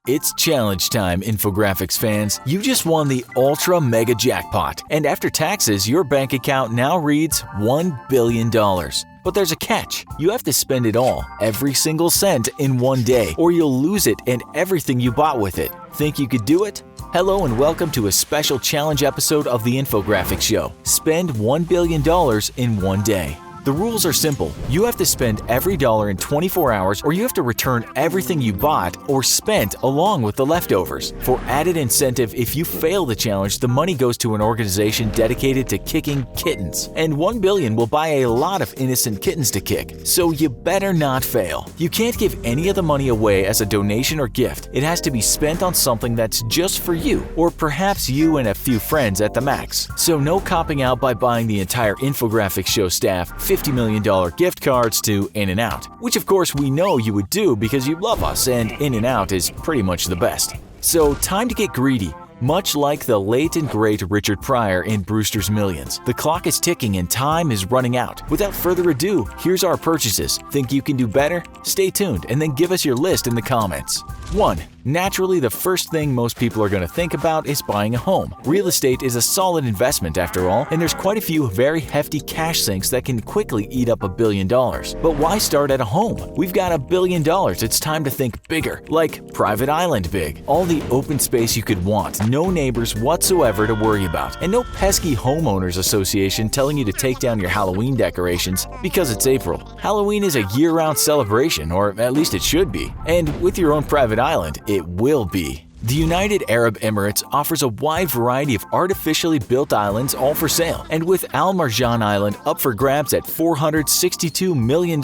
It's challenge time, infographics fans. You just won the Ultra Mega Jackpot, and after taxes, your bank account now reads $1 billion. But there's a catch. You have to spend it all, every single cent, in one day, or you'll lose it and everything you bought with it. Think you could do it? Hello and welcome to a special challenge episode of the Infographics Show. Spend $1 billion in one day. The rules are simple. You have to spend every dollar in 24 hours, or you have to return everything you bought or spent along with the leftovers. For added incentive, if you fail the challenge, the money goes to an organization dedicated to kicking kittens. And $1 billion will buy a lot of innocent kittens to kick, so you better not fail. You can't give any of the money away as a donation or gift. It has to be spent on something that's just for you, or perhaps you and a few friends at the max. So no copping out by buying the entire Infographics Show staff $50 million gift cards to In-N-Out, which of course we know you would do because you love us and In-N-Out is pretty much the best. So time to get greedy. Much like the late and great Richard Pryor in Brewster's Millions, the clock is ticking and time is running out. Without further ado, here's our purchases. Think you can do better? Stay tuned and then give us your list in the comments. 1. Naturally, the first thing most people are going to think about is buying a home. Real estate is a solid investment after all, and there's quite a few very hefty cash sinks that can quickly eat up $1 billion. But why start at a home? We've got $1 billion, it's time to think bigger, like private island big. All the open space you could want, no neighbors whatsoever to worry about, and no pesky homeowners association telling you to take down your Halloween decorations because it's April. Halloween is a year-round celebration, or at least it should be, and with your own private island, it will be. The United Arab Emirates offers a wide variety of artificially built islands all for sale, and with Al Marjan Island up for grabs at $462 million,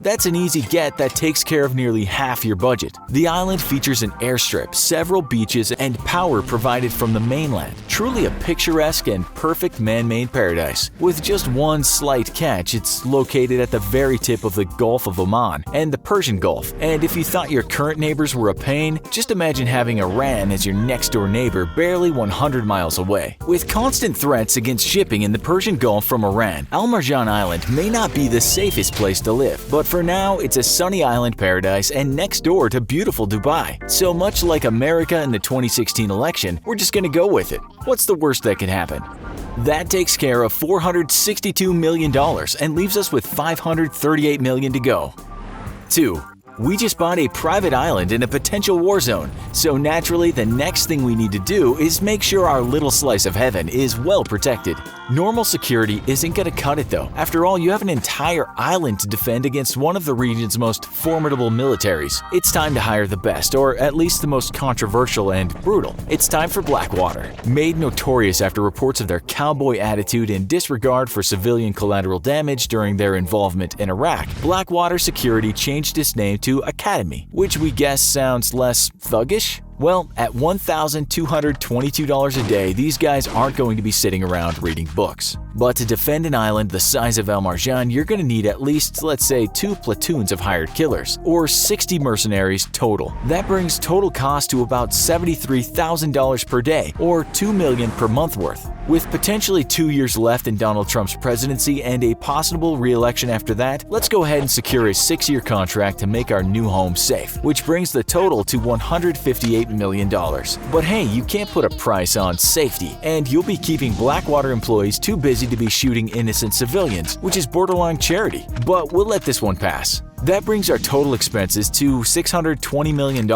that's an easy get that takes care of nearly half your budget. The island features an airstrip, several beaches, and power provided from the mainland. Truly a picturesque and perfect man-made paradise. With just one slight catch, it's located at the very tip of the Gulf of Oman and the Persian Gulf, and if you thought your current neighbors were a pain, just imagine having Iran as your next-door neighbor barely 100 miles away. With constant threats against shipping in the Persian Gulf from Iran, Al Marjan Island may not be the safest place to live, but for now it's a sunny island paradise and next door to beautiful Dubai. So much like America in the 2016 election, we're just gonna go with it. What's the worst that could happen? That takes care of $462 million and leaves us with $538 million to go. 2. We just bought a private island in a potential war zone, so naturally the next thing we need to do is make sure our little slice of heaven is well protected. Normal security isn't going to cut it though. After all, you have an entire island to defend against one of the region's most formidable militaries. It's time to hire the best, or at least the most controversial and brutal. It's time for Blackwater. Made notorious after reports of their cowboy attitude and disregard for civilian collateral damage during their involvement in Iraq, Blackwater Security changed its name to Academy, which we guess sounds less thuggish? Well, at $1,222 a day, these guys aren't going to be sitting around reading books. But to defend an island the size of Al Marjan, you're going to need at least, let's say, 2 platoons of hired killers, or 60 mercenaries total. That brings total cost to about $73,000 per day, or $2 million per month worth. With potentially 2 years left in Donald Trump's presidency and a possible re-election after that, let's go ahead and secure a 6-year contract to make our new home safe, which brings the total to $158 million. But hey, you can't put a price on safety, and you'll be keeping Blackwater employees too busy to be shooting innocent civilians, which is borderline charity. But we'll let this one pass. That brings our total expenses to $620 million,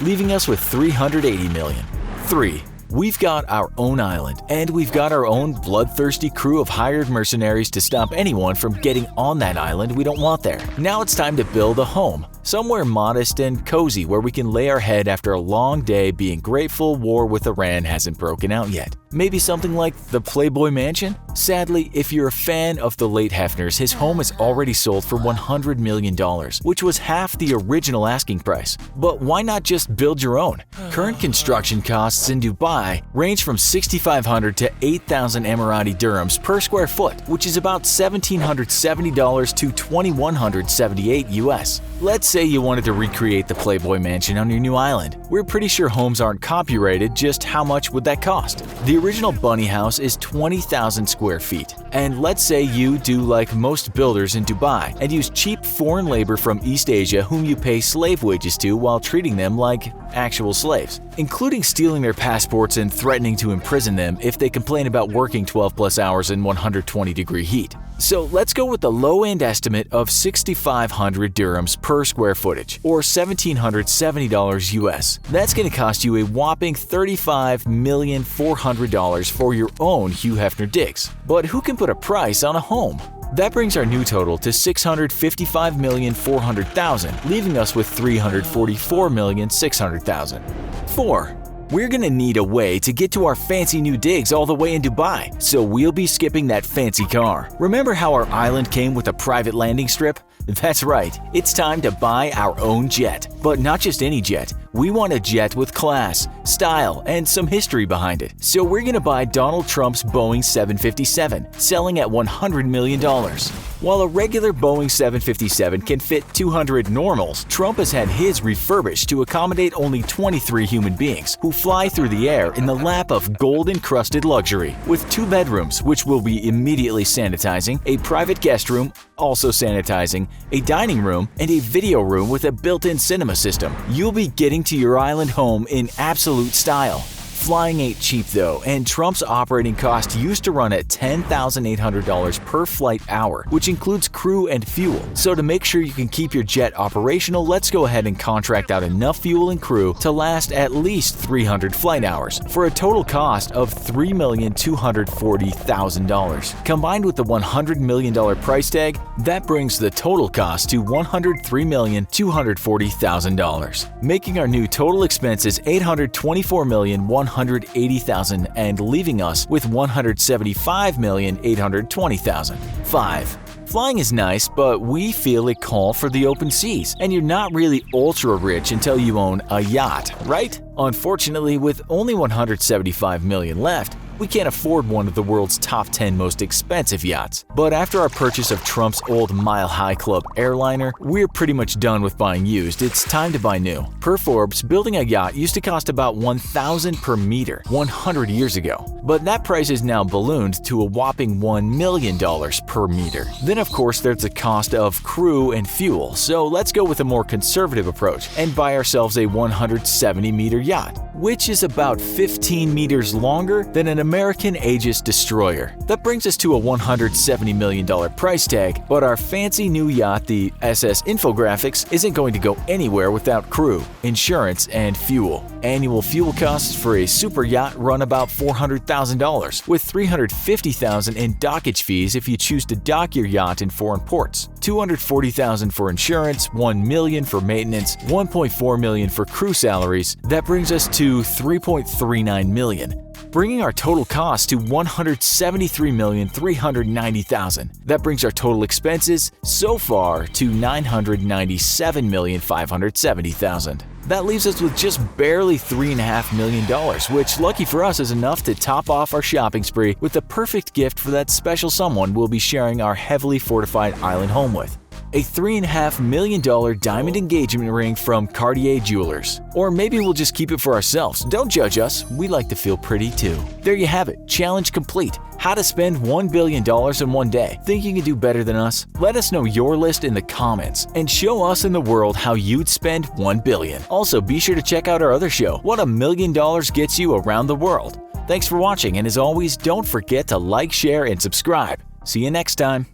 leaving us with $380 million. 3. We've got our own island, and we've got our own bloodthirsty crew of hired mercenaries to stop anyone from getting on that island we don't want there. Now it's time to build a home, somewhere modest and cozy where we can lay our head after a long day being grateful war with Iran hasn't broken out yet. Maybe something like the Playboy Mansion? Sadly, if you're a fan of the late Hefners, his home is already sold for $100 million, which was half the original asking price. But why not just build your own? Current construction costs in Dubai range from $6,500 to $8,000 Emirati dirhams per square foot, which is about $1,770 to $2,178 US. Let's say you wanted to recreate the Playboy Mansion on your new island. We're pretty sure homes aren't copyrighted, just how much would that cost? The original bunny house is 20,000 square feet. And let's say you do like most builders in Dubai and use cheap foreign labor from East Asia whom you pay slave wages to while treating them like actual slaves, including stealing their passports and threatening to imprison them if they complain about working 12+ hours in 120-degree heat. So let's go with the low-end estimate of 6,500 dirhams per square footage, or $1,770 US. That's going to cost you a whopping $35,400,000 for your own Hugh Hefner digs. But who can put a price on a home? That brings our new total to $655,400,000, leaving us with $344,600,000. 4. We're gonna need a way to get to our fancy new digs all the way in Dubai, so we'll be skipping that fancy car. Remember how our island came with a private landing strip? That's right, it's time to buy our own jet. But not just any jet, we want a jet with class, style, and some history behind it. So we're gonna buy Donald Trump's Boeing 757, selling at $100 million. While a regular Boeing 757 can fit 200 normals, Trump has had his refurbished to accommodate only 23 human beings who fly through the air in the lap of gold-encrusted luxury. With 2 bedrooms, which will be immediately sanitizing, a private guest room, also sanitizing, a dining room, and a video room with a built-in cinema system, you'll be getting to your island home in absolute style. Flying ain't cheap though, and Trump's operating cost used to run at $10,800 per flight hour, which includes crew and fuel. So to make sure you can keep your jet operational, let's go ahead and contract out enough fuel and crew to last at least 300 flight hours, for a total cost of $3,240,000. Combined with the $100 million price tag, that brings the total cost to $103,240,000, making our new total expenses $824,180,000 and leaving us with $175,820,000. 5. Flying is nice, but we feel a call for the open seas, and you're not really ultra rich until you own a yacht, right? Unfortunately, with only $175 million left, we can't afford one of the world's top 10 most expensive yachts. But after our purchase of Trump's old Mile High Club airliner, we're pretty much done with buying used. It's time to buy new. Per Forbes, building a yacht used to cost about $1,000 per meter 100 years ago. But that price is now ballooned to a whopping $1 million per meter. Then of course there's the cost of crew and fuel, so let's go with a more conservative approach and buy ourselves a 170-meter yacht, which is about 15 meters longer than an American Aegis destroyer. That brings us to a $170 million price tag, but our fancy new yacht, the SS Infographics, isn't going to go anywhere without crew, insurance, and fuel. Annual fuel costs for a super yacht run about $400,000, with $350,000 in dockage fees if you choose to dock your yacht in foreign ports, $240,000 for insurance, $1 million for maintenance, $1.4 million for crew salaries. That brings us to $3.39 million. Bringing our total cost to $173,390,000. That brings our total expenses so far to $997,570,000. That leaves us with just barely $3.5 million, which, lucky for us, is enough to top off our shopping spree with the perfect gift for that special someone we'll be sharing our heavily fortified island home with. A $3.5 million diamond engagement ring from Cartier Jewelers. Or maybe we'll just keep it for ourselves. Don't judge us, we like to feel pretty too. There you have it, challenge complete. How to spend $1 billion in one day. Think you can do better than us? Let us know your list in the comments and show us in the world how you'd spend $1 billion. Also, be sure to check out our other show, What $1 Million Gets You Around the World. Thanks for watching, and as always, don't forget to like, share, and subscribe. See you next time.